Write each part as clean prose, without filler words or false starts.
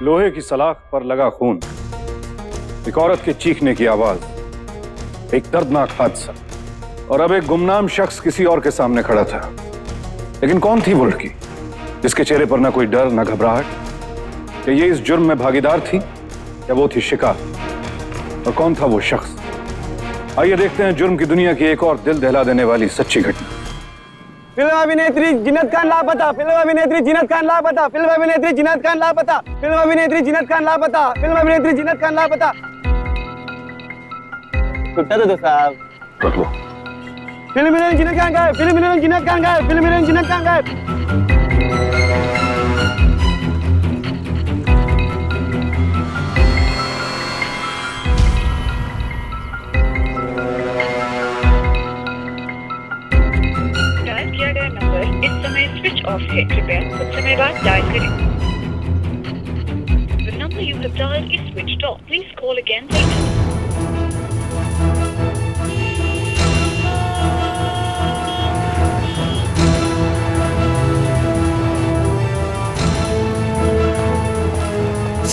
लोहे की सलाख पर लगा खून, एक औरत के चीखने की आवाज, एक दर्दनाक हादसा, और अब एक गुमनाम शख्स किसी और के सामने खड़ा था। लेकिन कौन थी वो लड़की जिसके चेहरे पर ना कोई डर ना घबराहट? क्या ये इस जुर्म में भागीदार थी या वो थी शिकार? और कौन था वो शख्स? आइए देखते हैं जुर्म की दुनिया की एक और दिल दहला देने वाली सच्ची घटना। फिल्म अभिनेत्री जीनत खान लापता, फिल्म अभिनेत्री जीनत खान लापता, फिल्म अभिनेत्री जीनत खान लापता, फिल्म अभिनेत्री जीनत खान लापता, फिल्म अभिनेत्री जीनत खान लापता। कुत्ता तो साहब रख लो। फिल्म हीरोइन जीनत खान गायब, फिल्म हीरोइन जीनत खान गायब, फिल्म हीरोइन जीनत खान गायब। इस समय स्विच ऑफ है, कृपया कुछ समय बाद डायल करें। The number you have dialed is switched off. Please call again later.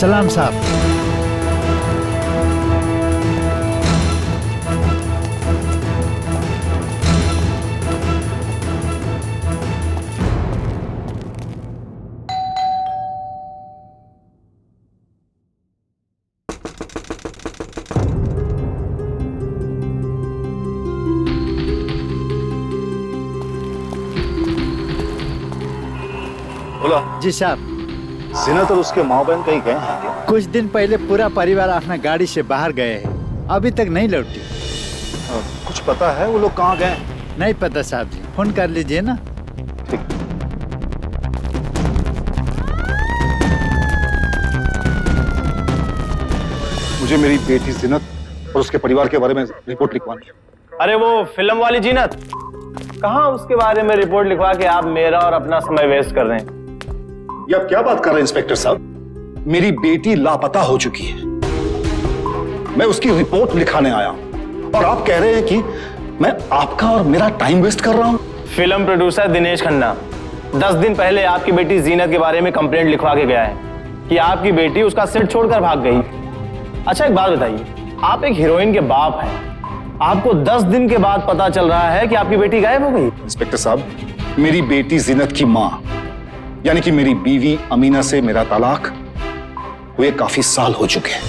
सलाम साहब। बोला जी साहब, जीनत और उसके माँ बहन कहीं गए हैं क्या? कुछ दिन पहले पूरा परिवार अपना गाड़ी से बाहर गए हैं, अभी तक नहीं लौटी। कुछ पता है वो लोग कहाँ गए? नहीं पता साहब जी, फोन कर लीजिए ना। ठीक। मुझे मेरी बेटी जीनत और उसके परिवार के बारे में रिपोर्ट लिखवानी है। अरे वो फिल्म वाली जीनत, कहाँ उसके बारे में रिपोर्ट लिखवा के आप मेरा और अपना समय वेस्ट कर रहे हैं? ये आप क्या बात कर रहे हैं इंस्पेक्टर साहब? मेरी बेटी लापता हो चुकी है, मैं उसकी रिपोर्ट लिखाने आया हूं और आप कह रहे हैं कि मैं आपका और मेरा टाइम वेस्ट कर रहा हूं। फिल्म प्रोड्यूसर दिनेश खन्ना 10 दिन पहले आपकी बेटी जीनत के बारे में कंप्लेंट लिखवा के गया है कि आपकी बेटी उसका सेट छोड़कर भाग गई। अच्छा एक बात बताइए, आप एक हीरोइन के बाप हैं, आपको 10 दिन के बाद पता चल रहा है कि आपकी बेटी गायब हो गई। इंस्पेक्टर साहब, मेरी बेटी जीनत की मां यानी कि मेरी बीवी अमीना से मेरा तलाक हुए काफी साल हो चुके हैं।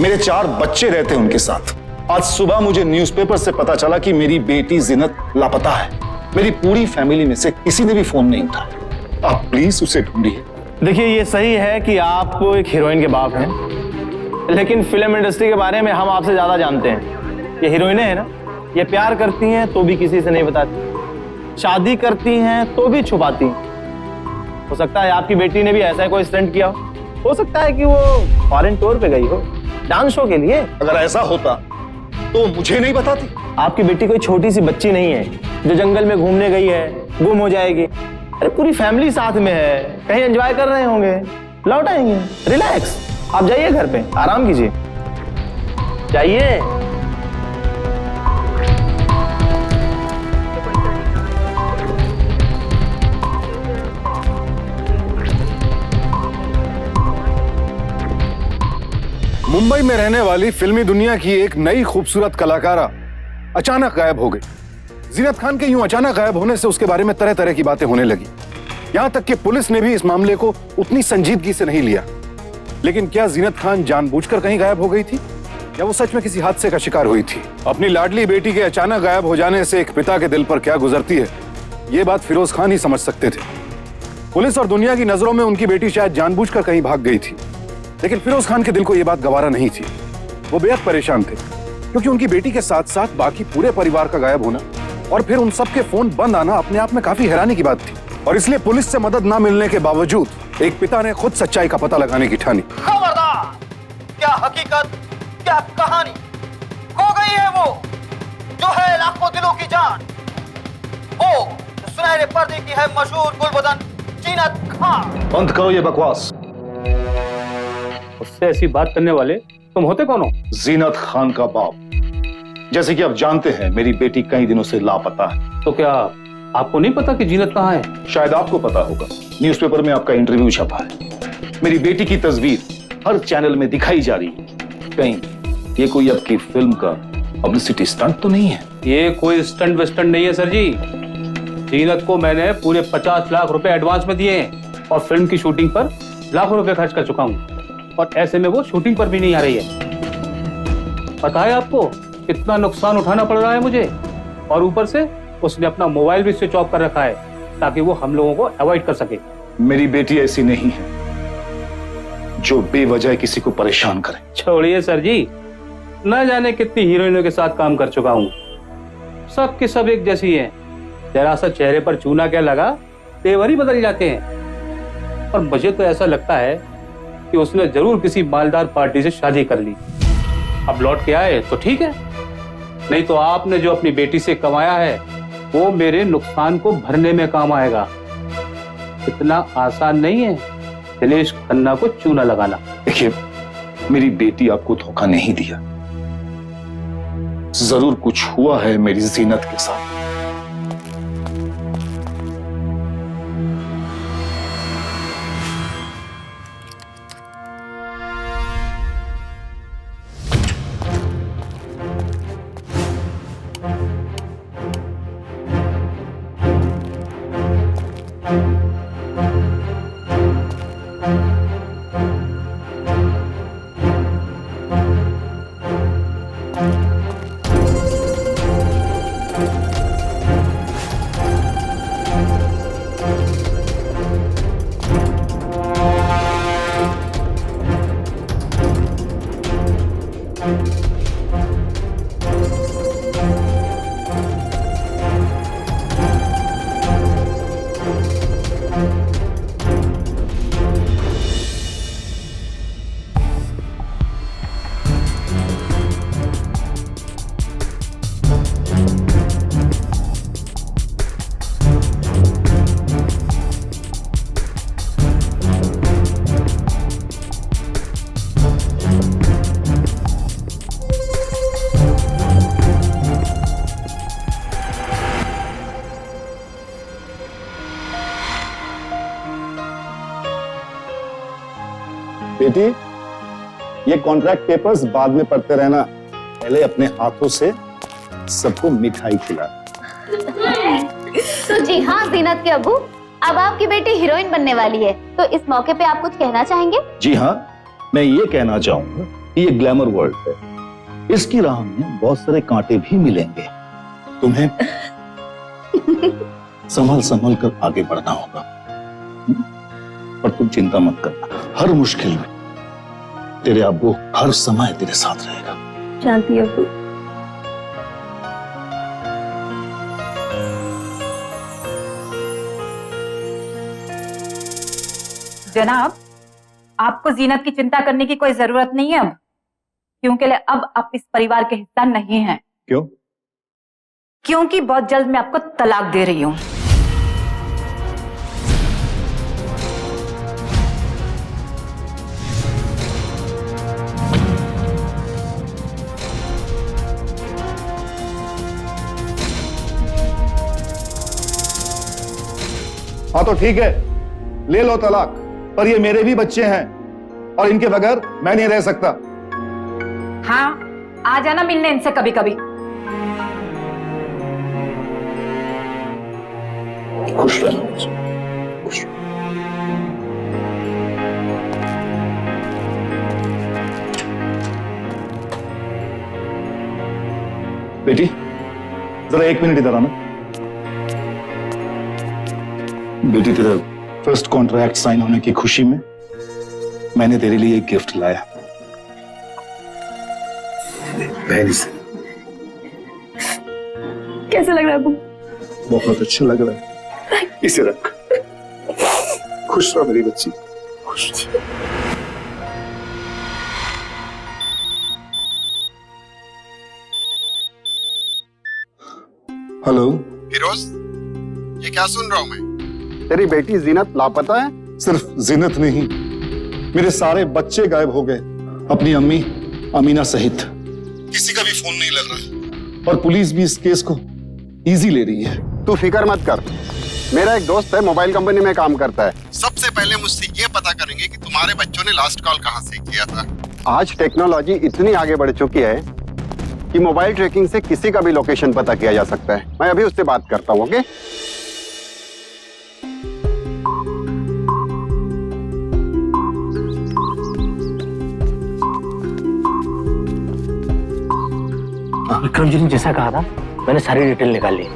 मेरे 4 बच्चे रहते हैं उनके साथ। आज सुबह मुझे न्यूज़पेपर से पता चला कि मेरी बेटी जीनत लापता है। मेरी पूरी फैमिली में से किसी ने भी फोन नहीं उठाया। आप प्लीज उसे ढूंढिए। देखिए ये सही है कि आप एक हीरोइन के बाप हैं, लेकिन फिल्म इंडस्ट्री के बारे में हम आपसे ज्यादा जानते हैं। ये हीरोइनें हैं ना, ये प्यार करती हैं तो भी किसी से नहीं बताती, शादी करती हैं तो भी छुपाती हैं। हो सकता है आपकी बेटी ने भी ऐसा कोई स्टंट किया हो सकता है कि वो फॉरेन टूर पे गई हो डांस शो के लिए। अगर ऐसा होता तो मुझे नहीं बताती। आपकी बेटी कोई छोटी सी बच्ची नहीं है जो जंगल में घूमने गई है, गुम हो जाएगी। अरे पूरी फैमिली साथ में है, कहीं एंजॉय कर रहे होंगे, लौट आएंगे। रिलैक्स, आप जाइए घर पे, आराम कीजिए, जाइए। मुंबई में रहने वाली फिल्मी दुनिया की एक नई खूबसूरत कलाकारा अचानक गायब हो गई। जीनत खान के यूं अचानक गायब होने से उसके बारे में तरह तरह की बातें होने लगी। यहां तक कि पुलिस ने भी इस मामले को उतनी संजीदगी से नहीं लिया। लेकिन क्या जीनत खान जानबूझकर कहीं गायब हो गई थी या वो सच में किसी हादसे का शिकार हुई थी? अपनी लाडली बेटी के अचानक गायब हो जाने से एक पिता के दिल पर क्या गुजरती है, ये बात फिरोज खान ही समझ सकते थे। पुलिस और दुनिया की नजरों में उनकी बेटी शायद जानबूझकर कहीं भाग गई थी, लेकिन फिरोज खान के दिल को यह बात गवारा नहीं थी। वो बेहद परेशान थे क्योंकि उनकी बेटी के साथ साथ बाकी पूरे परिवार का गायब होना और फिर उन सबके फोन बंद आना अपने आप में काफी हैरानी की बात थी। और इसलिए पुलिस से मदद न मिलने के बावजूद एक पिता ने खुद सच्चाई का पता लगाने की ठानी। खबरदार! क्या हकीकत, क्या कहानी हो गई है वो जो है लाखों दिलों की जान, वो जो सुनहरे पर्दे की है मशहूर गुलबदन जीनत खान। बंद करो ये बकवास। उससे ऐसी बात करने वाले तुम होते कौन हो? जीनत खान का बाप। जैसे कि आप जानते हैं मेरी बेटी कई दिनों से लापता है। तो क्या आपको नहीं पता कि जीनत कहाँ है? शायद आपको पता होगा, न्यूज़पेपर में आपका इंटरव्यू छपा है। मेरी बेटी की तस्वीर हर चैनल में दिखाई जा रही है। कहीं ये कोई आपकी फिल्म का पब्लिसिटी स्टंट तो नहीं है? ये कोई स्टंट वेस्टंट नहीं है सर जी। जीनत को मैंने पूरे 50 लाख रुपए एडवांस में दिए हैं और फिल्म की शूटिंग पर लाखों रुपए खर्च कर चुका हूँ, और ऐसे में वो शूटिंग पर भी नहीं आ रही है। पता है आपको कितना नुकसान उठाना पड़ रहा है मुझे, और ऊपर से उसने अपना मोबाइल भी स्विच ऑफ कर रखा है ताकि वो हम लोगों को अवॉइड कर सके। मेरी बेटी ऐसी नहीं है जो बेवजह किसी को परेशान करे। छोड़िए सर जी, न जाने कितनी हीरोइनों के साथ काम कर चुका हूँ, सब के सब एक जैसी हैं। जरा सा चेहरे पर चूना क्या लगा, तेवर ही बदल जाते हैं। और मुझे तो ऐसा लगता है कि उसने जरूर किसी मालदार पार्टी से शादी कर ली। अब लौट के आए तो ठीक है, नहीं तो आपने जो अपनी बेटी से कमाया है वो मेरे नुकसान को भरने में काम आएगा। इतना आसान नहीं है दिनेश खन्ना को चूना लगाना। देखिए, मेरी बेटी आपको धोखा नहीं दिया, जरूर कुछ हुआ है मेरी जीनत के साथ। बेटी, ये कॉन्ट्रैक्ट पेपर्स बाद में पढ़ते रहना, पहले अपने हाथों से सबको मिठाई खिला। तो जी हाँ जीनत के अबू, अब आपकी बेटी हीरोइन बनने वाली है, तो इस मौके पे आप कुछ कहना चाहेंगे? जी हाँ, मैं ये कहना चाहूंगा कि ये ग्लैमर वर्ल्ड है, इसकी राह में बहुत सारे कांटे भी मिलेंगे। तुम्हें संभल संभल कर आगे बढ़ना होगा, पर तुम चिंता मत करना, हर मुश्किल में तेरे अब्बू हर समय तेरे साथ रहेगा। जानती अब्बू। जनाब, आपको जीनत की चिंता करने की कोई जरूरत नहीं है अब, क्योंकि अब आप इस परिवार के हिस्सा नहीं हैं। क्यों? क्योंकि बहुत जल्द मैं आपको तलाक दे रही हूँ। हाँ तो ठीक है, ले लो तलाक, पर ये मेरे भी बच्चे हैं और इनके बगैर मैं नहीं रह सकता। हाँ, आ जाना मिलने इनसे कभी कभी। खुश रहना, खुश। बेटी, जरा 1 मिनट इधर आना। बेटी, तेरा फर्स्ट कॉन्ट्रैक्ट साइन होने की खुशी में मैंने तेरे लिए एक गिफ्ट लाया। पहली से। कैसा लग रहा है अबू? बहुत अच्छा लग रहा है, इसे रख। खुश रहो मेरी बच्ची, खुश। हेलो फिरोज, ये क्या सुन रहा हूं मैं? तेरी बेटी जीनत लापता है? सिर्फ जीनत नहीं, मेरे सारे बच्चे गायब हो गए, अपनी अम्मी अमीना सहित। किसी का भी फोन नहीं लग रहा और पुलिस भी इस केस को इजी ले रही है। तू फिक्र मत कर, मेरा एक दोस्त है, मोबाइल कंपनी में काम करता है। सबसे पहले मुझसे ये पता करेंगे कि तुम्हारे बच्चों ने लास्ट कॉल कहां से किया था। आज टेक्नोलॉजी इतनी आगे बढ़ चुकी है कि मोबाइल ट्रैकिंग से किसी का भी लोकेशन पता किया जा सकता है। मैं अभी उससे बात करता हूँ। ओके, विक्रम जी ने जैसा कहा था मैंने सारी डिटेल निकाल ली,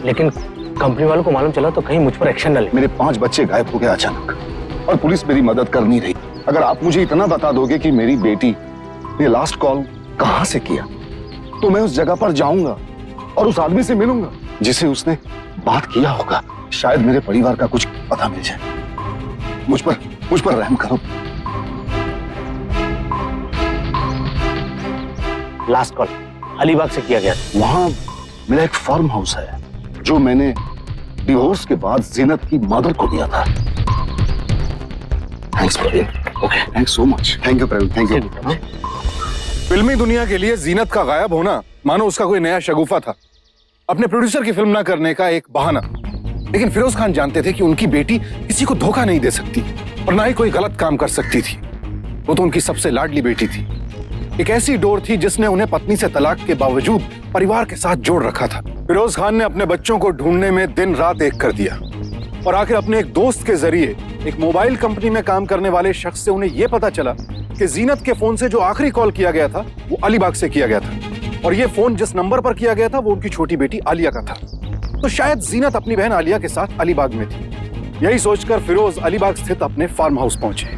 लेकिन कंपनी वालों को मालूम चला तो कहीं मुझ पर एक्शन न ले। मेरे 5 बच्चे गायब हो गए अचानक और पुलिस मेरी मदद कर नहीं रही। अगर आप मुझे इतना बता दोगे कि मेरी बेटी ने लास्ट कॉल कहां से किया तो मैं उस जगह पर जाऊंगा और उस आदमी से मिलूंगा जिसे उसने बात किया होगा। शायद मेरे परिवार का कुछ पता मिल जाए। मुझ पर रहम करो। लास्ट कॉल अलीबाग से किया गया था। वहां मेरा एक फार्म हाउस है जो मैंने डिवोर्स के बाद जीनत की मदर को दिया था। Thanks Praveen. Okay, thanks so much. Thank you Praveen, thank you. फिल्मी दुनिया के लिए जीनत का गायब होना मानो उसका कोई नया शगुफा था, अपने प्रोड्यूसर की फिल्म ना करने का एक बहाना। लेकिन फिरोज खान जानते थे कि उनकी बेटी किसी को धोखा नहीं दे सकती और ना ही कोई गलत काम कर सकती थी। वो तो उनकी सबसे लाडली बेटी थी, एक ऐसी डोर थी जिसने उन्हें पत्नी से तलाक के बावजूद परिवार के साथ जोड़ रखा था। फिरोज खान ने अपने बच्चों को ढूंढने में दिन रात एक कर दिया और आखिर अपने एक दोस्त के जरिए एक मोबाइल कंपनी में काम करने वाले शख्स से उन्हें यह पता चला कि जीनत के फोन से जो आखिरी कॉल किया गया था वो अलीबाग से किया गया था और ये फोन जिस नंबर पर किया गया था वो उनकी छोटी बेटी आलिया का था। तो शायद जीनत अपनी बहन आलिया के साथ अलीबाग में थी। यही सोचकर फिरोज अलीबाग स्थित अपने फार्म हाउस पहुंचे।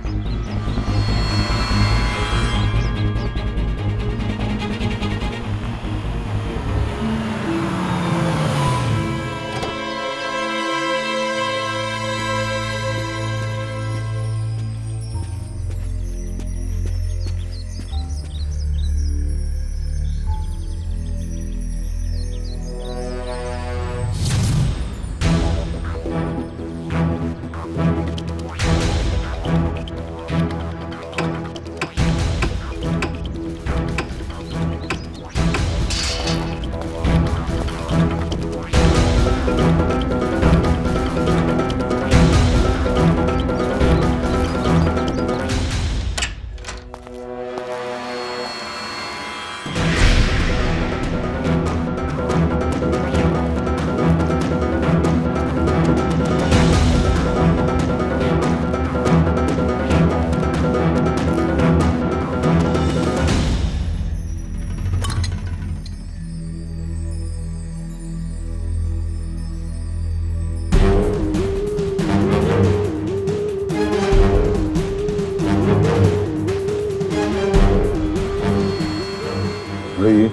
ये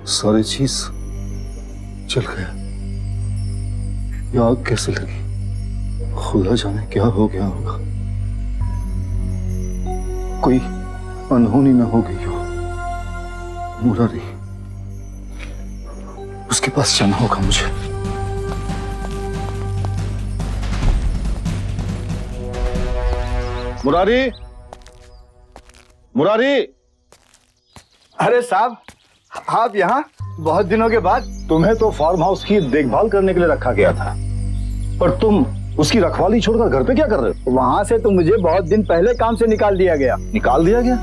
सारी चीज चल गया। ये आग कैसे लगी? खुदा जाने क्या हो गया होगा। कोई अनहोनी ना हो गई हो। मुरारी, उसके पास जाना होगा मुझे। मुरारी, मुरारी। अरे साहब, आप यहाँ बहुत दिनों के बाद। तुम्हें तो फार्म हाउस की देखभाल करने के लिए रखा गया था, पर तुम उसकी रखवाली छोड़कर घर पे क्या कर रहे हो? वहाँ से तो मुझे बहुत दिन पहले काम से निकाल दिया गया। निकाल दिया गया?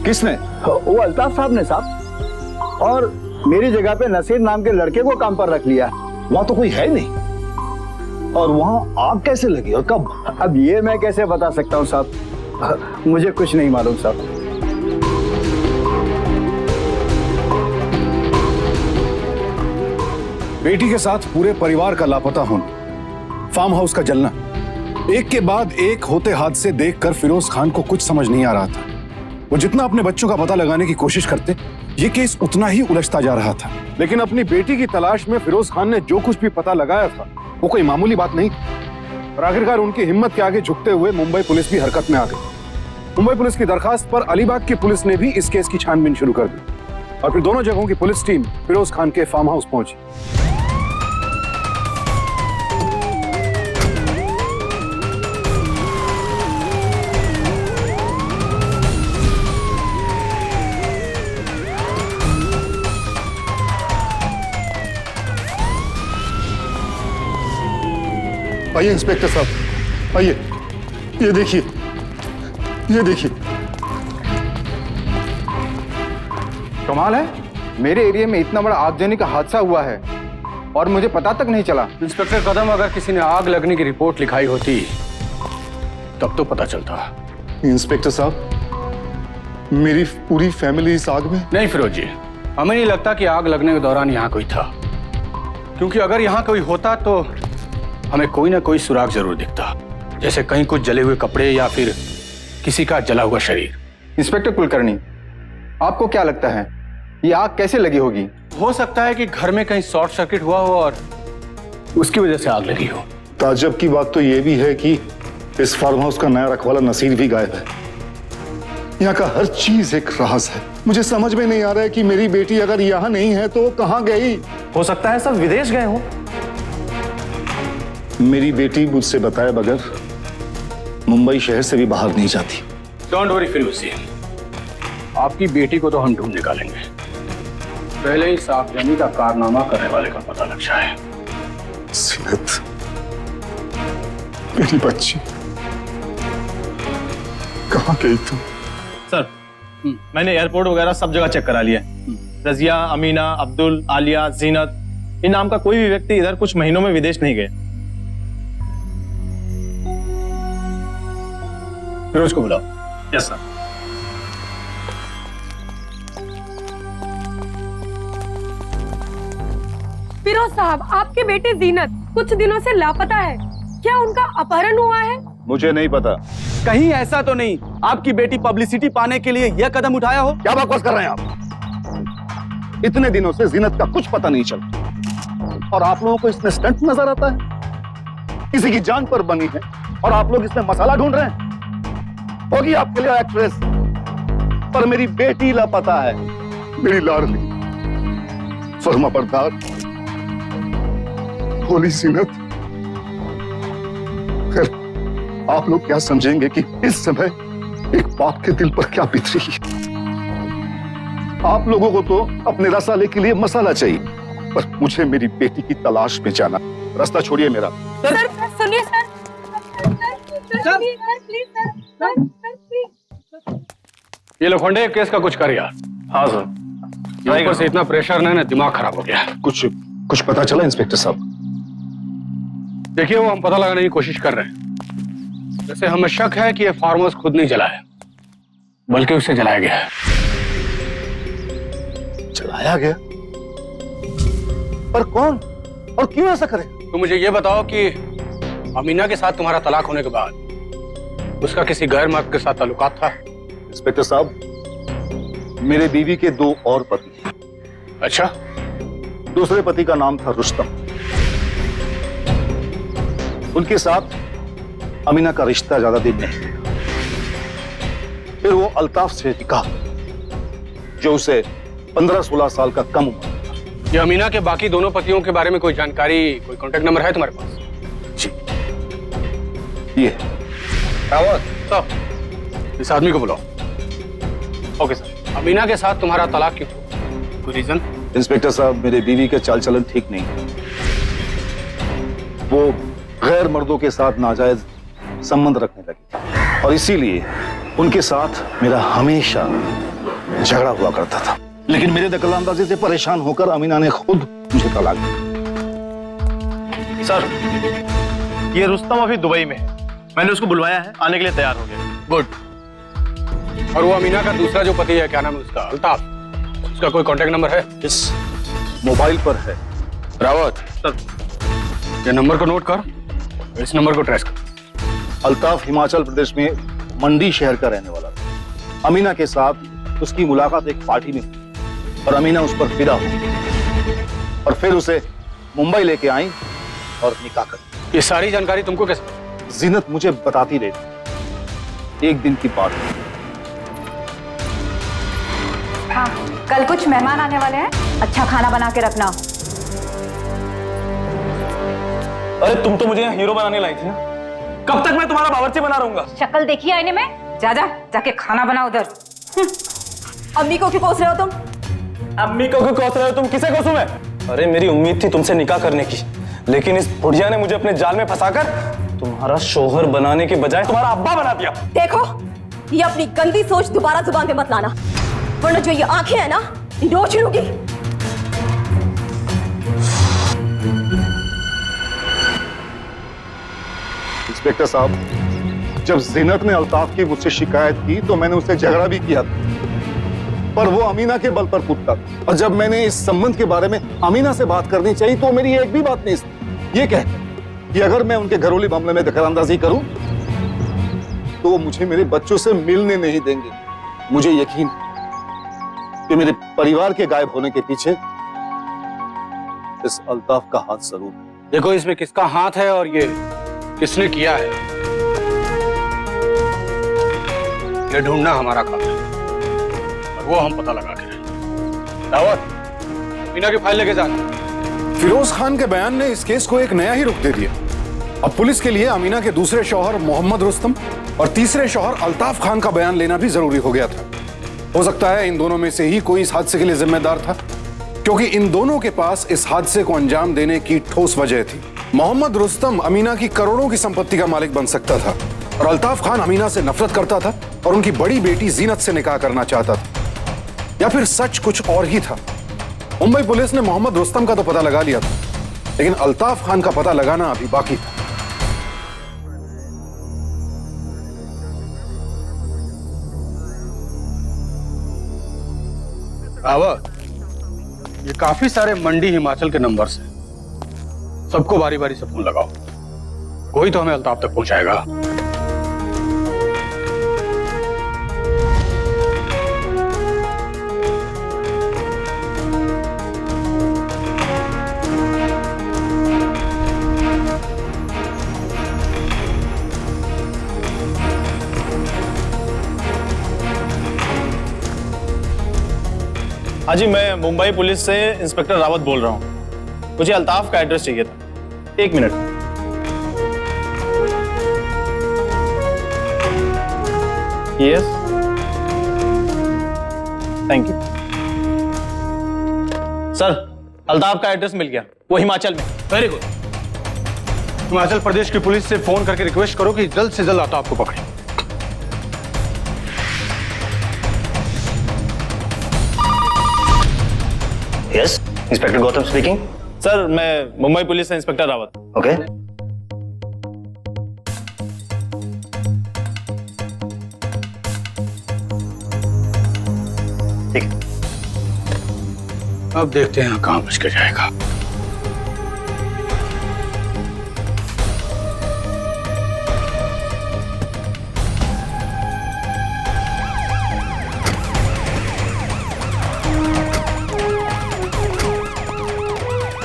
किसने? वो अल्ताफ साहब ने साहब, और मेरी जगह पे नसीर नाम के लड़के को काम पर रख लिया। वहाँ तो कोई है नहीं। और वहाँ आग कैसे लगी और कब? अब ये मैं कैसे बता सकता हूँ साहब, मुझे कुछ नहीं मालूम साहब। बेटी के साथ पूरे परिवार का लापता होना, फार्म हाउस का जलना, एक के बाद एक होते हादसे देखकर फिरोज खान को कुछ समझ नहीं आ रहा था। वो जितना अपने बच्चों का पता लगाने की कोशिश करते, ये केस उतना ही उलझता जा रहा था। लेकिन अपनी बेटी की तलाश में फिरोज खान ने जो कुछ भी पता लगाया था वो कोई मामूली बात नहीं थी। और आखिरकार उनकी हिम्मत के आगे झुकते हुए मुंबई पुलिस भी हरकत में आ गई। मुंबई पुलिस की दरखास्त पर अलीबाग की पुलिस ने भी इस केस की छानबीन शुरू कर दी और फिर दोनों जगहों की पुलिस टीम फिरोज खान के फार्म हाउस पहुंची। आइए इंस्पेक्टर साहब, आइए। ये देखिए, ये देखिए। कमाल है, मेरे एरिया में इतना बड़ा आगजनी का हादसा हुआ है और मुझे पता तक नहीं चला। इंस्पेक्टर कदम, अगर किसी ने आग लगने की रिपोर्ट लिखाई होती तब तो पता चलता। इंस्पेक्टर साहब, मेरी पूरी फैमिली इस आग में। नहीं फिरोज जी, हमें नहीं लगता कि आग लगने के दौरान यहाँ कोई था, क्योंकि अगर यहाँ कोई होता तो हमें कोई ना कोई सुराग जरूर दिखता, जैसे कहीं कुछ जले हुए कपड़े या फिर किसी का जला हुआ शरीर। इंस्पेक्टर कुलकर्णी, आपको क्या लगता है ये आग कैसे लगी होगी? हो सकता है कि घर में कहीं शॉर्ट सर्किट हुआ हो और उसकी वजह से आग लगी हो। ताज्जुब की बात तो यह भी है कि इस फार्म हाउस का नया रखवाला नसीर भी गायब है। यहाँ का हर चीज एक राज है। मुझे समझ में नहीं आ रहा है कि मेरी बेटी अगर यहाँ नहीं है तो कहाँ गई? हो सकता है सब विदेश गए हो। मेरी बेटी मुझसे बताए बगैर मुंबई शहर से भी बाहर नहीं जाती। डोंट वरी फिरोज जी, आपकी बेटी को तो हम ढूंढ निकालेंगे। पहले ही सावधानी का कारनामा करने वाले का पता लग जाए। जीनत, मेरी बच्ची कहाँ गई तुम? सर, मैंने एयरपोर्ट वगैरह सब जगह चेक करा लिया है। रजिया, अमीना, अब्दुल, आलिया, जीनत, इन नाम का कोई भी व्यक्ति इधर कुछ महीनों में विदेश नहीं गए। फिरोज को बुलाओ। Yes sir. फिरोज साहब, आपके बेटे जीनत कुछ दिनों से लापता है। क्या उनका अपहरण हुआ है? मुझे नहीं पता। कहीं ऐसा तो नहीं आपकी बेटी पब्लिसिटी पाने के लिए यह कदम उठाया हो? क्या बकवास कर रहे हैं आप? इतने दिनों से जीनत का कुछ पता नहीं चला और आप लोगों को इसमें स्टंट नजर आता है। किसी की जान पर बनी है और आप लोग इसमें मसाला ढूंढ रहे हैं। होगी आपके लिए एक्ट्रेस, पर मेरी बेटी लापता है। मेरी लाडली, फर्माबरदार, भोली जीनत। फिर आप लोग क्या समझेंगे कि इस समय एक बाप के दिल पर क्या बीत रही है। आप लोगों को तो अपने रसाले के लिए मसाला चाहिए, पर मुझे मेरी बेटी की तलाश में जाना। रास्ता छोड़िए मेरा। सर सुनिए सर, सुनिए सर, प्लीज सर, ये लोखंडे केस का कुछ कर यार। हाँ सर। ऊपर से इतना प्रेशर ना दिमाग खराब हो गया। कुछ पता चला इंस्पेक्टर साहब? देखिए, वो हम पता लगाने की कोशिश कर रहे हैं। जैसे हमें शक है कि ये फार्म हाउस खुद नहीं जला है, बल्कि उसे जलाया गया है। जलाया गया? पर कौन और क्यों ऐसा करे? तो मुझे ये बताओ कि अमीना के साथ तुम्हारा तलाक होने के बाद उसका किसी गैर मर्द के साथ ताल्लुकात था? इंस्पेक्टर साहब, मेरे बीवी के 2 और पति हैं। अच्छा। दूसरे पति का नाम था रुस्तम। उनके साथ अमीना का रिश्ता ज्यादा दिन नहीं। फिर वो अल्ताफ से निकाह, जो उसे 15-16 साल का कम उम्र था। ये अमीना के बाकी दोनों पतियों के बारे में कोई जानकारी, कोई कांटेक्ट नंबर है तुम्हारे पास? जी, ये तो इस आदमी को बुलाओ। Okay sir. अमीना के साथ तुम्हारा तलाक क्यों? कोई रीजन? इंस्पेक्टर साहब, मेरे बीवी के चाल चलन ठीक नहीं है। वो गैर मर्दों के साथ नाजायज संबंध रखने लगी और इसीलिए उनके साथ मेरा हमेशा झगड़ा हुआ करता था। लेकिन मेरे दखलंदाजी से परेशान होकर अमीना ने खुद मुझे तलाक दी। सर, ये रुस्तम अभी दुबई में है। मैंने उसको बुलवाया है, आने के लिए तैयार हो गया। गुड। और वो अमीना का दूसरा जो पति है, क्या नाम है उसका? अल्ताफ। उसका कोई कांटेक्ट नंबर है? इस मोबाइल पर है। रावत सर, ये नंबर को नोट कर, इस नंबर को ट्रेस कर। अल्ताफ हिमाचल प्रदेश में मंडी शहर का रहने वाला था। अमीना के साथ उसकी मुलाकात एक पार्टी में हुई और अमीना उस पर फिदा हुई और फिर उसे मुंबई लेके आई और निकाह कर दी। ये सारी जानकारी तुमको कैसे? जीनत मुझे बताती रही। एक दिन की बात है। हाँ, कल कुछ मेहमान आने वाले हैं, अच्छा खाना बना के रखना। अरे तुम तो मुझे यहाँ हीरो बनाने लाई थी ना, कब तक मैं तुम्हारा बावर्ची बना रहूंगा? शक्ल देखी आईने में? जा जाके खाना बना उधर। अम्मी को क्यों कोस रहे हो तुम? अम्मी को क्यों कोस रहे हो तुम? किसे कोसूं मैं? अरे मेरी उम्मीद थी तुमसे निकाह करने की, लेकिन इस बुढ़िया ने मुझे अपने जाल में फंसाकर तुम्हारा शोहर बनाने के बजाय तुम्हारा अब्बा बना दिया। देखो, ये अपनी गंदी सोच दोबारा जुबान पे मत लाना, वरना जो ये आंखें हैं ना, नोच लूंगी। इंस्पेक्टर साहब, जब जीनत ने अल्ताफ की मुझसे शिकायत की तो मैंने उससे झगड़ा भी किया था, पर वो अमीना के बल पर कूदता था। और जब मैंने इस संबंध के बारे में अमीना से बात करनी चाहिए तो मेरी एक भी बात नहीं सुनी। ये कहते कि अगर मैं उनके घरेलू मामले में दखलंदाजी करूं तो वो मुझे मेरे बच्चों से मिलने नहीं देंगे। मुझे यकीन है कि मेरे परिवार के गायब होने के पीछे इस अल्ताफ का हाथ जरूर है। देखो, इसमें किसका हाथ है और ये किसने किया है, ये ढूंढना हमारा काम है और वो हम पता लगा के रहेंगे। दावत, मीना की फाइल लेके जा। फिरोज खान के बयान ने इस केस को एक नया ही रुख दे दिया। अब पुलिस के लिए अमीना के दूसरे शौहर मोहम्मद रुस्तम और तीसरे शौहर अल्ताफ खान का बयान लेना भी जरूरी हो गया था। हो सकता है इन दोनों में से ही कोई इस हादसे के लिए जिम्मेदार था, क्योंकि इन दोनों के पास इस हादसे को अंजाम देने की ठोस वजह थी। मोहम्मद रुस्तम अमीना की करोड़ों की संपत्ति का मालिक बन सकता था और अल्ताफ खान अमीना से नफरत करता था और उनकी बड़ी बेटी जीनत से निकाह करना चाहता था। या फिर सच कुछ और ही था। मुंबई पुलिस ने मोहम्मद रुस्तम का तो पता लगा लिया था, लेकिन अल्ताफ खान का पता लगाना अभी बाकी था। ये काफी सारे मंडी हिमाचल के नंबर्स हैं, सबको बारी बारी से फोन लगाओ, कोई तो हमें अल्ताफ तक पहुंचाएगा। हाँ जी, मैं मुंबई पुलिस से इंस्पेक्टर रावत बोल रहा हूँ। मुझे अल्ताफ का एड्रेस चाहिए था। 1 minute. Yes, thank you sir. Altaf का एड्रेस मिल गया, वो हिमाचल में। Very good. हिमाचल प्रदेश की पुलिस से फोन करके रिक्वेस्ट करो कि जल्द से जल्द अल्ताफ को पकड़े। Yes, inspector Gautam speaking. Sir, मैं मुंबई पुलिस से इंस्पेक्टर रावत। ओके। ठीक। अब देखते हैं कहां बच के जाएगा।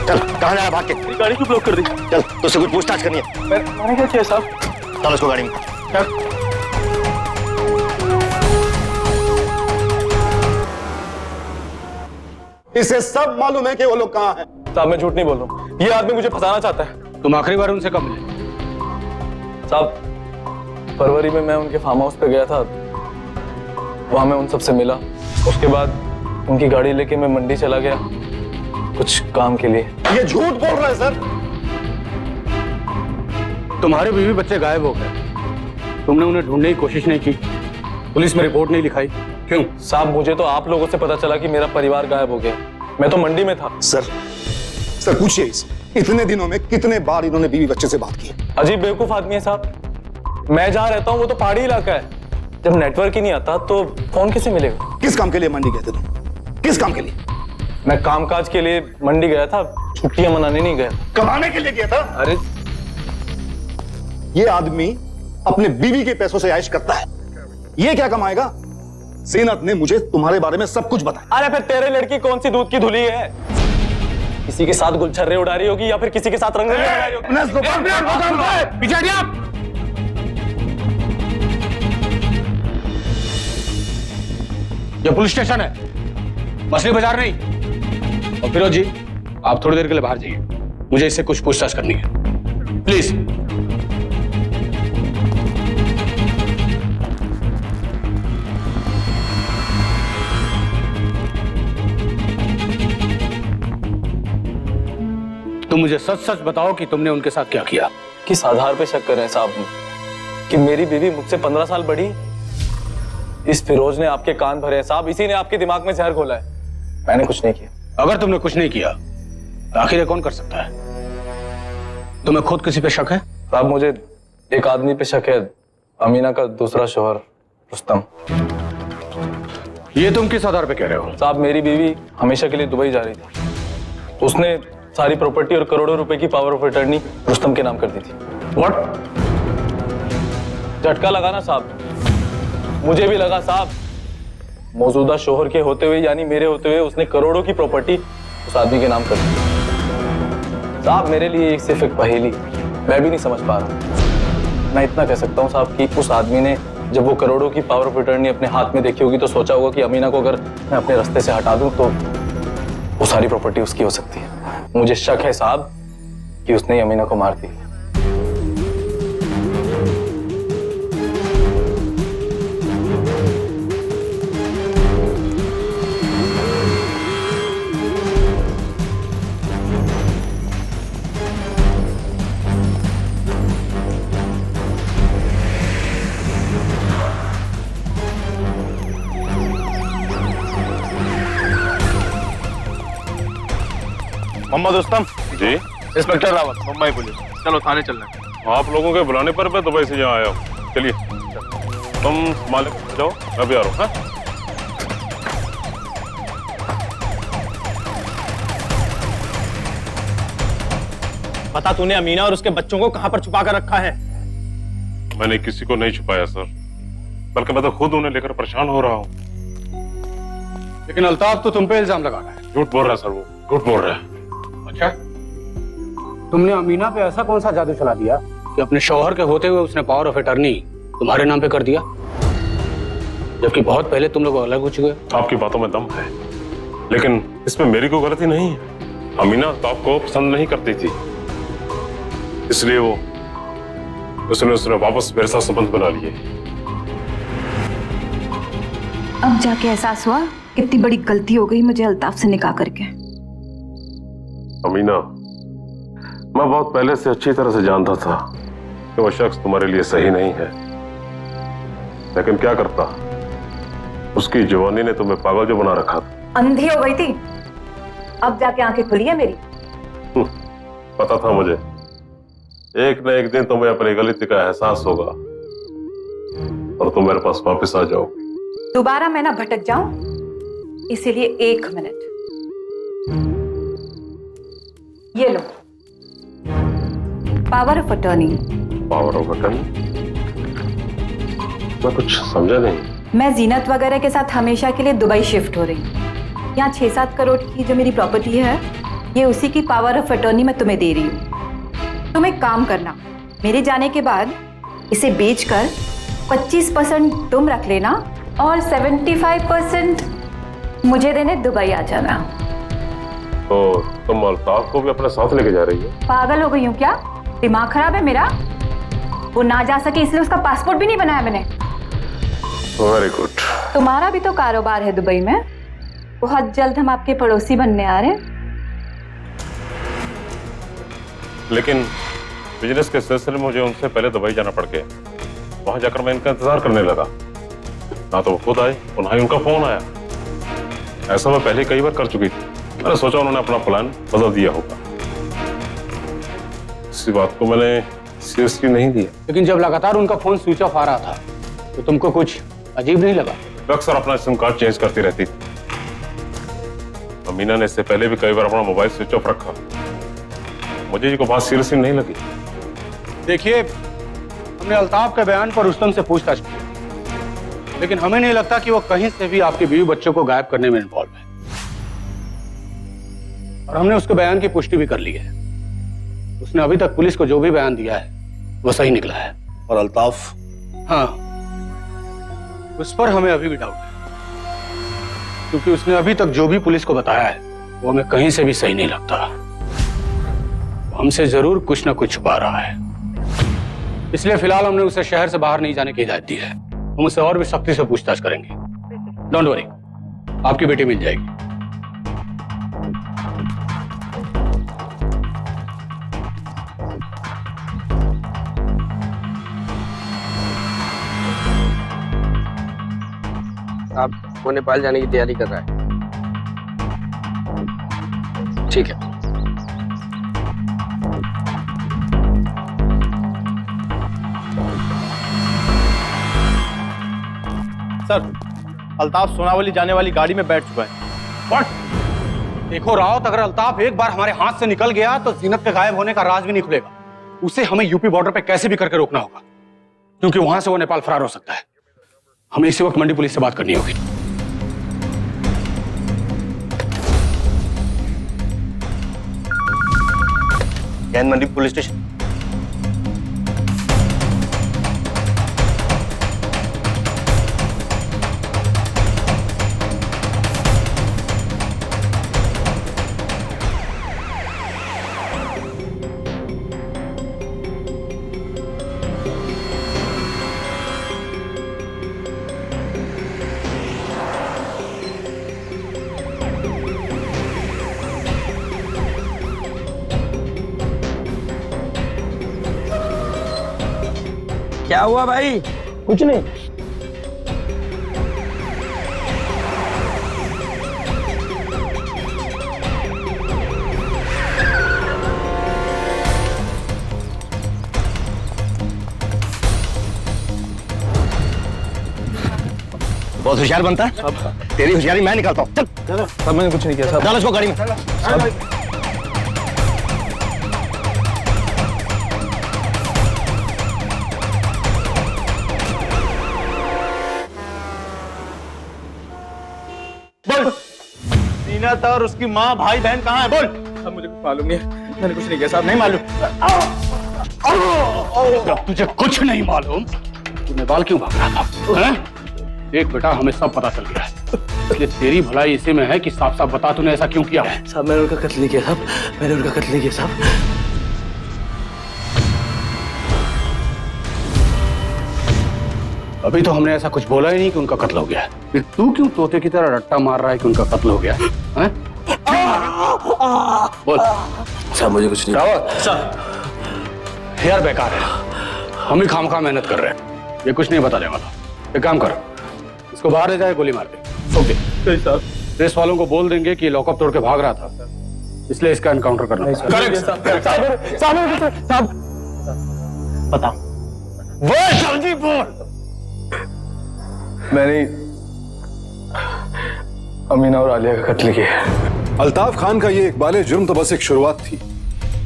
चल, कहाँ जा रहा भाग के? गाड़ी क्यों ब्लॉक कर दी? चल, तुझसे कुछ पूछताछ करनी है। मैंने क्या किया साहब? चल उसको गाड़ी में। चल। इसे सब मालूम है कि वो लोग कहाँ हैं। साहब, मैं झूठ नहीं बोल रहा हूँ, ये आदमी मुझे फंसाना चाहता है। तुम आखिरी बार उनसे कब मिले? साहब, फरवरी में मैं उनके फार्म हाउस पे गया था, वहां मैं उन सबसे मिला। उसके बाद उनकी गाड़ी लेके मैं मंडी चला गया कुछ काम के लिए। ये झूठ बोल रहा है सर। तुम्हारे बीवी बच्चे गायब हो गए, तुमने उन्हें ढूंढने की कोशिश नहीं की, पुलिस में रिपोर्ट नहीं लिखाई, क्यों? साहब, मुझे तो आप लोगों से पता चला कि मेरा परिवार गायब हो गया। मैं तो मंडी में था। सर पूछिए इसे, इतने दिनों में कितने बार इन्होंने बीवी बच्चे से बात की? अजीब बेवकूफ आदमी है साहब। मैं जहाँ रहता हूँ वो तो पहाड़ी इलाका है, जब नेटवर्क ही नहीं आता तो फोन कैसे मिलेगा? किस काम के लिए मंडी गए थे तुम? किस काम के लिए? मैं कामकाज के लिए मंडी गया था, छुट्टियां मनाने नहीं गया। कमाने के लिए गया था? अरे, ये आदमी अपने बीवी के पैसों से ऐश करता है, ये क्या कमाएगा? जीनत ने मुझे तुम्हारे बारे में सब कुछ बताया। अरे फिर तेरे लड़की कौन सी दूध की धुली है? किसी के साथ गुलछर्रे उड़ा रही होगी या फिर किसी के साथ रंगोली बना रही होगी। पीछे हटिए आप। ये पुलिस स्टेशन है, मछली बाजार नहीं। और फिरोज जी, आप थोड़ी देर के लिए बाहर जाइए, मुझे इससे कुछ पूछताछ करनी है, प्लीज। तुम मुझे सच सच बताओ कि तुमने उनके साथ क्या किया। किस आधार पे शक कर रहे हैं साहब कि मेरी बीवी मुझसे 15 साल बड़ी? इस फिरोज ने आपके कान भरे हैं साहब, इसी ने आपके दिमाग में जहर घोला है। मैंने कुछ नहीं किया। अगर तुमने कुछ नहीं किया तो आखिर ये कौन कर सकता है? तुम्हें खुद किसी पे शक है? साहब मुझे एक आदमी पे शक है, अमीना का दूसरा शौहर रुस्तम। ये तुम किस आधार पे कह रहे हो? साहब मेरी बीवी हमेशा के लिए दुबई जा रही थी, उसने सारी प्रॉपर्टी और करोड़ों रुपए की पावर ऑफ अटर्नी रुस्तम के नाम कर दी थी। व्हाट? झटका लगा ना साहब, मुझे भी लगा साहब। मौजूदा शोहर के होते हुए यानी मेरे होते हुए उसने करोड़ों की प्रॉपर्टी उस आदमी के नाम कर दी। साहब मेरे लिए ये सिर्फ एक पहेली, मैं भी नहीं समझ पा रहा। मैं इतना कह सकता हूँ साहब कि उस आदमी ने जब वो करोड़ों की पावर ऑफ अटर्नी अपने हाथ में देखी होगी तो सोचा होगा कि अमीना को अगर मैं अपने रास्ते से हटा दूं तो वो सारी प्रॉपर्टी उसकी हो सकती है। मुझे शक है साहब कि उसने ही अमीना को मार दी। मोहम्मद रुस्तम जी। Inspector Rawat, Mumbai police. चलो थाने चलना है। आप लोगों के बुलाने पर मैं दुबई से यहाँ आया हूँ। चलिए तुम मालिक जाओ, मैं भी आ रहा हूँ। पता तूने अमीना और उसके बच्चों को कहां पर छुपा कर रखा है? मैंने किसी को नहीं छुपाया सर, बल्कि मैं तो खुद उन्हें लेकर परेशान हो रहा हूँ। लेकिन अल्ताफ तो तुम पे इल्जाम लगा रहा है। झूठ बोल रहा है सर, वो झूठ बोल रहा है। अच्छा, तुमने अमीना पे ऐसा कौन सा जादू चला दिया कि अपने शौहर के होते हुए उसने पावर ऑफ अटर्नी तुम्हारे नाम पे कर दिया, जबकि बहुत पहले तुम लोग अलग हो चुके? आपकी बातों में दम है, लेकिन इसमें मेरी कोई गलती नहीं है। अमीना तो आपको पसंद नहीं करती थी, इसलिए उसने वापस मेरे साथ संबंध बना लिए। अब जाके एहसास हुआ कितनी बड़ी गलती हो गई मुझे अल्ताफ से निकाह करके। अमीना, मैं बहुत पहले से अच्छी तरह से जानता था कि वो शख्स तुम्हारे लिए सही नहीं है, लेकिन क्या करता, उसकी जवानी ने तुम्हें पागल जो बना रखा था। अंधी हो गई थी, अब जाके आंखें खुली है मेरी। पता था मुझे, एक न एक दिन तुम्हें अपनी गलती का एहसास होगा और तुम मेरे पास वापस आ जाओगी। दोबारा मैं ना भटक जाऊं, इसीलिए 1 मिनट। ये लो, power of attorney. Power of attorney? मैं कुछ समझा नहीं। मैं जीनत वगैरह के साथ हमेशा के लिए दुबई शिफ्ट हो रही हूँ। यहाँ 6-7 करोड़ की जो मेरी प्रॉपर्टी है, ये उसी की पावर ऑफ अटर्नी मैं तुम्हें दे रही हूँ। तुम एक काम करना, मेरे जाने के बाद इसे बेचकर 25% तुम रख लेना और 75% मुझे देने दुबई आ जाना। तो तुम अल्ताफ को भी अपने साथ लेके जा रही हो? पागल हो गई हूँ क्या? दिमाग खराब है मेरा? वो ना जा सके इसलिए उसका पासपोर्ट भी नहीं बनाया मैंने। Very good. तुम्हारा भी तो कारोबार है दुबई में, बहुत जल्द हम आपके पड़ोसी बनने आ रहे हैं। लेकिन बिजनेस के सिलसिले में मुझे उनसे पहले दुबई जाना पड़ गया। वहां जाकर मैं इनका इंतजार करने लगा, ना तो वो खुद आए और ना ही उनका फोन आया। ऐसा मैं पहले कई बार कर चुकी थी। मैंने सोचा उन्होंने अपना प्लान बदल दिया होगा। इसी बात को मैंने सीरियसली नहीं लिया। लेकिन जब लगातार उनका फोन स्विच ऑफ आ रहा था तो तुमको कुछ अजीब नहीं लगा? अक्सर अपना सिम कार्ड चेंज करती रहती थी। अमीना ने इससे पहले भी कई बार अपना मोबाइल स्विच ऑफ रखा। मुझे ये को बात सीरियसली नहीं लगी। देखिए, हमने अल्ताफ के बयान पर रुस्तम से पूछताछ की, लेकिन हमें नहीं लगता कि वो कहीं से भी आपके बीवी बच्चों को गायब करने में इन्वॉल्व है। और हमने उसके बयान की पुष्टि भी कर ली है। उसने अभी तक पुलिस को जो भी बयान दिया है वो सही निकला है। और अल्ताफ? हाँ, उस पर हमें अभी भी डाउट है, क्योंकि उसने अभी तक जो भी पुलिस को बताया है वो हमें कहीं से भी सही नहीं लगता। हमसे जरूर कुछ ना कुछ छुपा रहा है। इसलिए फिलहाल हमने उसे शहर से बाहर नहीं जाने की हिदायत दी है। हम उसे और भी सख्ती से पूछताछ करेंगे। डोंट वरी, आपकी बेटी मिल जाएगी। साहब, वो नेपाल जाने की तैयारी कर रहा है। ठीक है। सर, अल्ताफ सोनावली जाने वाली गाड़ी में बैठ चुका है। व्हाट? देखो रावत, अगर अल्ताफ एक बार हमारे हाथ से निकल गया तो जीनत के गायब होने का राज भी नहीं खुलेगा। उसे हमें यूपी बॉर्डर पे कैसे भी करके रोकना होगा, क्योंकि वहां से वो नेपाल फरार हो सकता है। हमें इसी वक्त मंडी पुलिस से बात करनी होगी। Can Mandi police station. क्या हुआ भाई? कुछ नहीं। बहुत होशियार बनता है। तेरी होशियारी मैं निकालता हूँ। चल। सर, मैंने कुछ नहीं किया सर। डालो इसको गाड़ी में। बोल, जीनत और उसकी माँ भाई बहन कहाँ है? बोल। अब मुझे कुछ मालूम नहीं है, मैंने कुछ नहीं किया साहब। नहीं मालूम? जब तुझे कुछ नहीं मालूम, तू नेपाल क्यों भाग रहा था? हैं? देख बेटा, हमें सब पता चल गया है। इसलिए तेरी भलाई इसी में है कि साफ साफ बता तूने ऐसा क्यों किया है। साहब, मैंने उनका कत्ल नहीं किया साहब, मैंने उनका कत्ल नहीं किया साहब। अभी तो हमने ऐसा कुछ बोला ही नहीं कि उनका कत्ल हो गया है। फिर तू क्यों तोते की तरह रट्टा मार रहा है कि उनका कत्ल हो गया है? हैं? बोल। साहब, मुझे कुछ नहीं। रावत सर, यार बेकार है, हम ही खामखा मेहनत कर रहे हैं। ये कुछ नहीं बताने वाला। एक काम कर, इसको बाहर ले जाए, गोली मार दे, ठोक दे। नहीं साहब। प्रेस वालों को बोल देंगे कि लॉकअप तोड़ के भाग रहा था, इसलिए इसका एनकाउंटर करना पड़ेगा। बता। वो जल्दी बोल। मैंने अमीना और आलिया का कत्ल किया है। अल्ताफ खान का ये इकबाल जुर्म तो बस एक शुरुआत थी।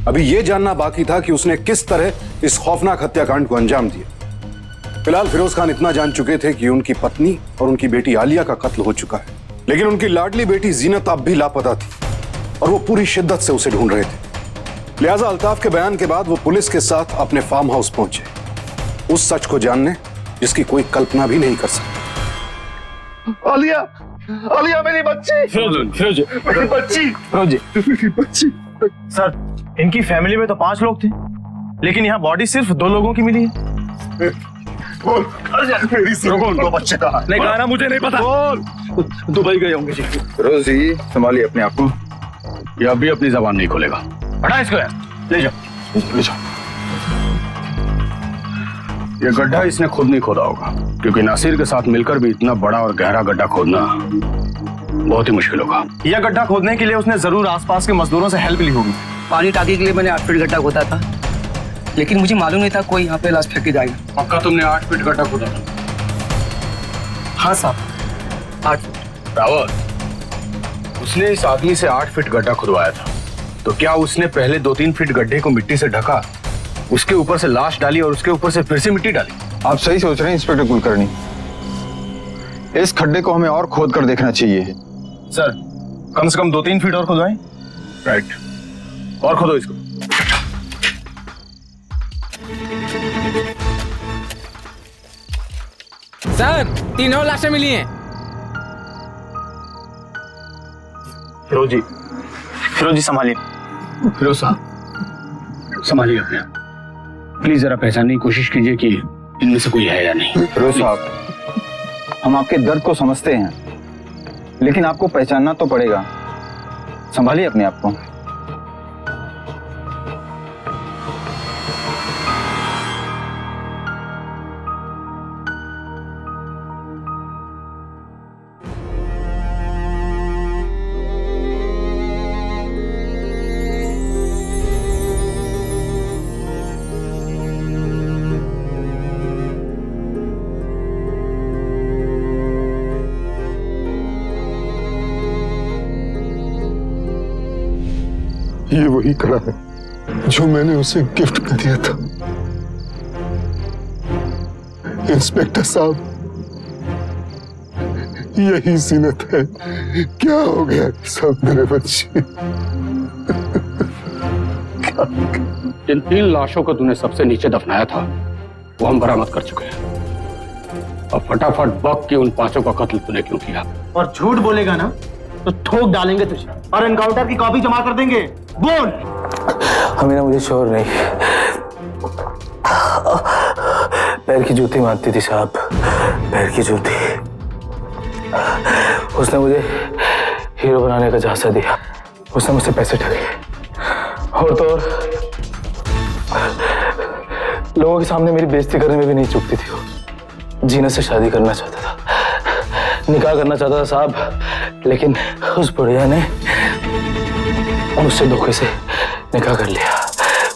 अभी ये जानना बाकी था कि उसने किस तरह इस खौफनाक हत्याकांड को अंजाम दिया। फिलहाल फिरोज खान इतना जान चुके थे कि उनकी पत्नी और उनकी बेटी आलिया का कत्ल हो चुका है, लेकिन उनकी लाडली बेटी जीनत अब भी लापता थी और वो पूरी शिद्दत से उसे ढूंढ रहे थे। लिहाजा अल्ताफ के बयान के बाद वो पुलिस के साथ अपने फार्म हाउस पहुंचे, उस सच को जानने जिसकी कोई कल्पना भी नहीं कर सकता। आलिया, आलिया मेरी बच्ची। फिरोज, मेरी बच्ची। मेरी बच्ची। सर, इनकी फैमिली में तो 5 लोग थे, लेकिन यहाँ बॉडी सिर्फ 2 लोगों की मिली है। बोल, मेरी सीनत दो बच्चे कहाँ हैं? नहीं कहा ना, मुझे नहीं पता। बोल। दुबई गए होंगे जी। रोज जी, संभालिए अपने आप को। ये अभी अपनी जबान नहीं खोलेगा। हटा इसको यार, ले जाओ। ले जाओ। ये गड्ढा इसने खुद नहीं खोदा होगा, क्योंकि नासिर के साथ मिलकर भी इतना बड़ा और गहरा गड्ढा खोदना बहुत ही मुश्किल होगा। यह गड्ढा खोदने के लिए उसने जरूर आसपास के मजदूरों से हेल्प ली होगी। पानी टाकी के लिए मैंने 8 फीट गड्ढा खोदा था, लेकिन मुझे मालूम नहीं था कोई यहाँ पे लाश फेंक के जाएगा। पक्का तुमने 8 फीट गड्ढा खोदा था? हाँ साहब, 8 फीट। रावत, उसने इस आदमी से 8 फीट गड्ढा खुदवाया था, तो क्या उसने पहले 2-3 फीट गड्ढे को मिट्टी से ढका, उसके ऊपर से लाश डाली और उसके ऊपर से फिर से मिट्टी डाली? आप सही सोच रहे हैं इंस्पेक्टर कुलकर्णी। इस खड्डे को हमें और खोद कर देखना चाहिए। सर, कम से कम 2-3 फीट और खुदवाएं। राइट, और खोदो इसको। सर, 3 लाशें मिली हैं। फिरोज जी संभालिए। फिरोज साहब, संभालिए अपने आप। प्लीज जरा पहचानने की कोशिश कीजिए कि इनमें से कोई है या नहीं। फिरोज साहब, हम आपके दर्द को समझते हैं, लेकिन आपको पहचानना तो पड़ेगा। संभालिए अपने आप को। ये वही कड़ा है जो मैंने उसे गिफ्ट कर दिया था। इंस्पेक्टर साहब, यही जीनत है। क्या हो गया सब मेरे बच्चे? जिन 3 लाशों को तूने सबसे नीचे दफनाया था वो हम बरामद कर चुके हैं। अब फटाफट बक के उन 5 का कत्ल तूने क्यों किया? और झूठ बोलेगा ना तो ठोक डालेंगे तुझे और एनकाउंटर की कॉपी जमा कर देंगे। बोल। अमीना मुझे शोर नहीं, पैर की जूती मारती थी साहब, पैर की जूती। उसने मुझे हीरो बनाने का झांसा दिया, उसने मुझसे पैसे ठगे और तो और लोगों के सामने मेरी बेइज्जती करने में भी नहीं चूकती थी। वो जीनत से शादी करना चाहता था, निकाह करना चाहता था साहब, लेकिन उस बुढ़िया ने मुझसे धोखे से निकाह कर लिया,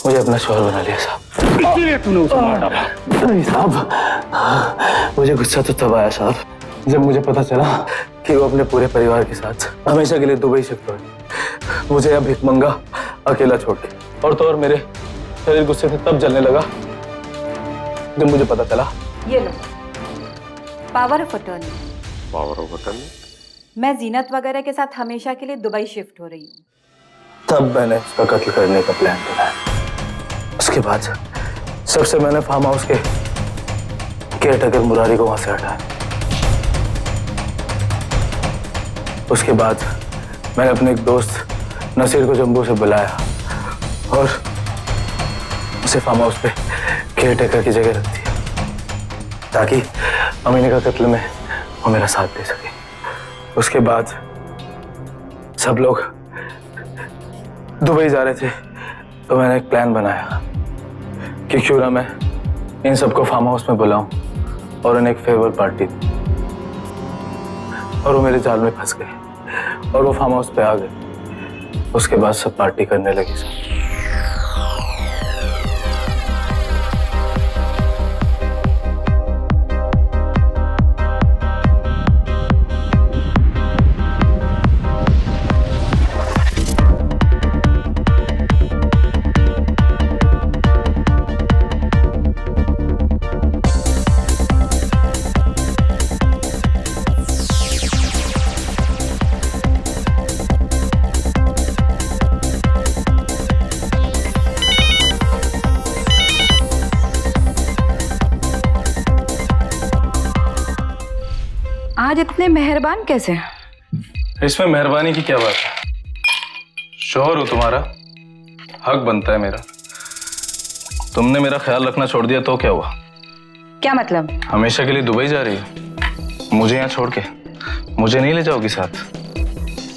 मुझे अपना शौहर बना लिया साहब। इसीलिए तूने उसे मार डाला? नहीं साहब, मुझे गुस्सा तो तब आया साहब जब मुझे पता चला कि वो अपने पूरे परिवार के साथ हमेशा के लिए दुबई शिफ्ट हो गई, मुझे अब भिखमंगा अकेला छोड़ के। और तो और मेरे शरीर गुस्से से तब जलने लगा जब मुझे पता चला। ये लो power of attorney. Power of attorney? मैं जीनत वगैरह के साथ हमेशा के लिए दुबई शिफ्ट हो रही हूँ। तब मैंने उसका कत्ल करने का प्लान बनाया। उसके बाद सबसे मैंने फार्म हाउस के केयरटेकर मुरारी को वहां से हटाया। उसके बाद मैंने अपने एक दोस्त नसीर को जम्मू से बुलाया और उसे फार्म हाउस पे केयरटेकर की जगह रख दिया ताकि अमीना का कत्ल में वो मेरा साथ दे सके। उसके बाद सब लोग दुबई जा रहे थे तो मैंने एक प्लान बनाया कि क्यों ना मैं इन सबको फार्म हाउस में बुलाऊं और उन्हें एक फेवर पार्टी दी। और वो मेरे जाल में फंस गए और वो फार्म हाउस पे आ गए। उसके बाद सब पार्टी करने लगी सब। आज इतने मेहरबान कैसे? इसमें मेहरबानी की क्या बात है? शौहर हो तुम्हारा, हक बनता है मेरा। तुमने मेरा ख्याल रखना छोड़ दिया तो क्या हुआ? क्या मतलब? हमेशा के लिए दुबई जा रही हो मुझे यहाँ छोड़ के? मुझे नहीं ले जाओगी साथ?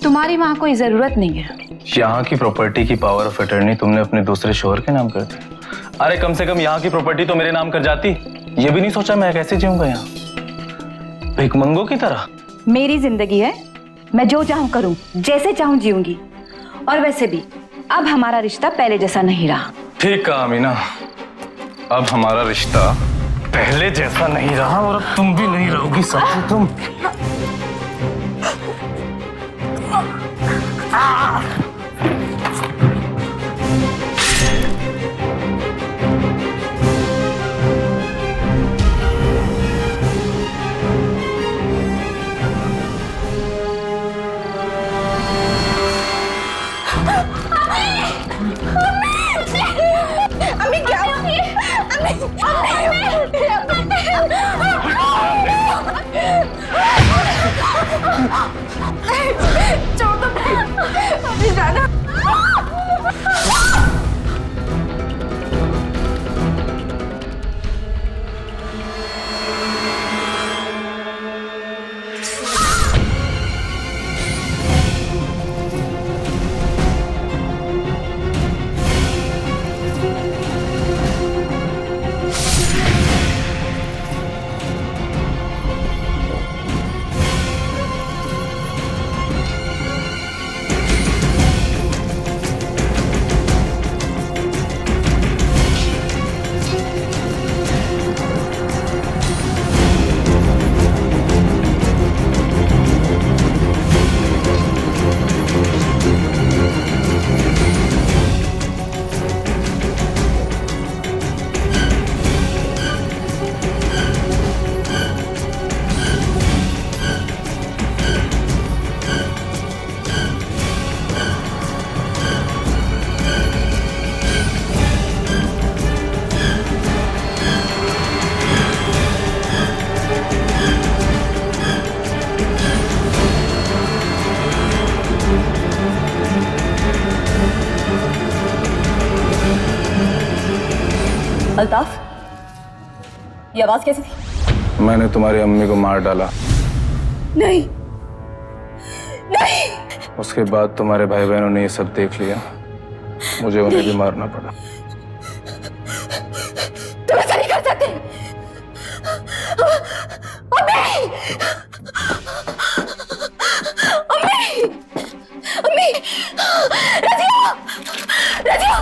तुम्हारी वहां कोई जरूरत नहीं है। यहाँ की प्रॉपर्टी की पावर ऑफ अटर्नी तुमने अपने दूसरे शौहर के नाम कर दी। अरे कम से कम यहाँ की प्रॉपर्टी तो मेरे नाम कर जाती। ये भी नहीं सोचा मैं कैसे जीऊंगा यहाँ भिखमंगों की तरह? मेरी जिंदगी है, मैं जो चाहूं करूं, जैसे चाहूं जीऊंगी। और वैसे भी अब हमारा रिश्ता पहले जैसा नहीं रहा। ठीक कहा अमीना, अब हमारा रिश्ता पहले जैसा नहीं रहा और अब तुम भी नहीं रहोगी साथ। तुम अल्ताफ, ये आवाज कैसी थी? मैंने तुम्हारी अम्मी को मार डाला। नहीं नहीं। उसके बाद तुम्हारे भाई बहनों ने ये सब देख लिया, मुझे उन्हें भी मारना पड़ा। तुम ऐसा नहीं कर सकते। अम्मी! अम्मी! अम्मी! रजिया! रजिया!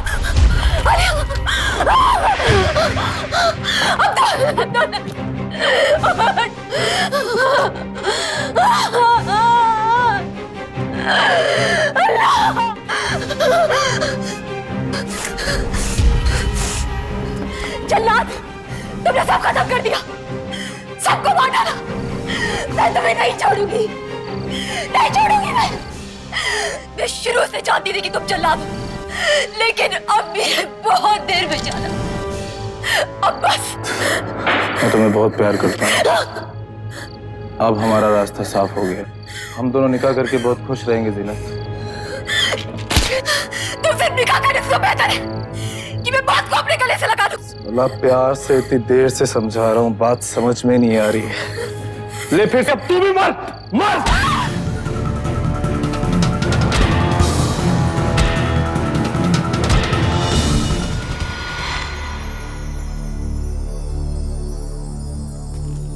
जल्लाद, तुमने सब खत्म कर दिया, सबको मार डाला। मैं तुम्हें नहीं छोड़ूंगी, नहीं छोड़ूंगी। मैं शुरू से जानती थी कि तुम जल्लाद हो, लेकिन अब भी बहुत देर में जाना। अब बस। मैं तुम्हें बहुत प्यार करता हूँ। अब हमारा रास्ता साफ हो गया, हम दोनों निकाह करके बहुत खुश रहेंगे जीनत। तुम सिर्फ निकाह करने से बेहतर है कि मैं बात को अपने गले से लगा दूं। अल्लाह, प्यार से इतनी देर से समझा रहा हूँ, बात समझ में नहीं आ रही है। ले फिर से, अब तू भी मर मर।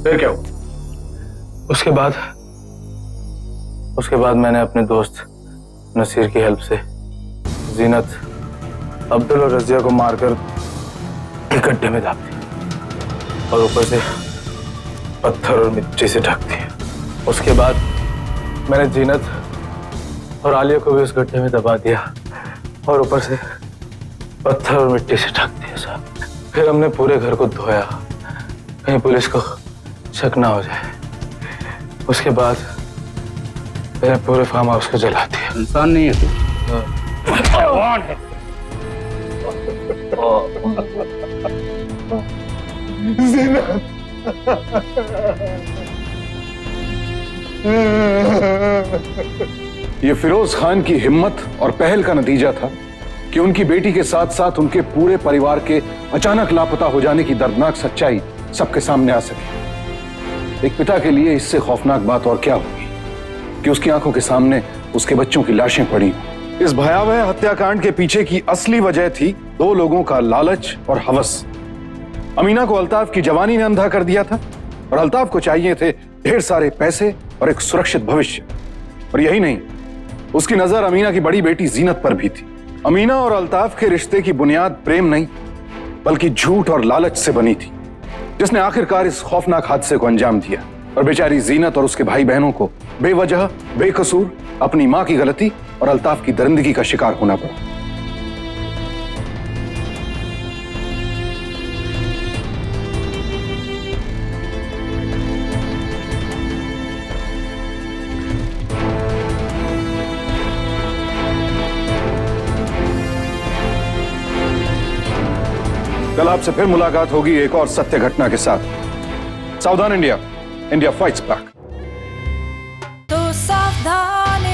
फिर क्या हुआ? उसके बाद मैंने अपने दोस्त नसीर की हेल्प से जीनत, अब्दुल और रजिया को मारकर एक गड्ढे में डाल दिया और ऊपर से पत्थर और मिट्टी से ढक दिया। उसके बाद मैंने जीनत और आलिया को भी उस गड्ढे में दबा दिया और ऊपर से पत्थर और मिट्टी से ढक दिया साहब। फिर हमने पूरे घर को धोया, कहीं पुलिस को शक ना हो जाए। उसके बाद मैंने पूरे फार्म हाउस को जला दिया। इंसान नहीं है तू, भगवान है। ये फिरोज खान की हिम्मत और पहल का नतीजा था कि उनकी बेटी के साथ साथ उनके पूरे परिवार के अचानक लापता हो जाने की दर्दनाक सच्चाई सबके सामने आ सकी। एक पिता के लिए इससे खौफनाक बात और क्या होगी कि उसकी आंखों के सामने उसके बच्चों की लाशें पड़ी। इस भयावह हत्याकांड के पीछे की असली वजह थी दो लोगों का लालच और हवस। अमीना को अल्ताफ की जवानी ने अंधा कर दिया था और अल्ताफ को चाहिए थे ढेर सारे पैसे और एक सुरक्षित भविष्य। और यही नहीं, उसकी नजर अमीना की बड़ी बेटी जीनत पर भी थी। अमीना और अल्ताफ के रिश्ते की बुनियाद प्रेम नहीं बल्कि झूठ और लालच से बनी थी, जिसने आखिरकार इस खौफनाक हादसे को अंजाम दिया और बेचारी जीनत और उसके भाई बहनों को बेवजह बेकसूर अपनी मां की गलती और अल्ताफ की दरिंदगी का शिकार होना पड़ा। कल आपसे फिर मुलाकात होगी एक और सत्य घटना के साथ। सावधान इंडिया, इंडिया फाइट्स बैक। तो सावधान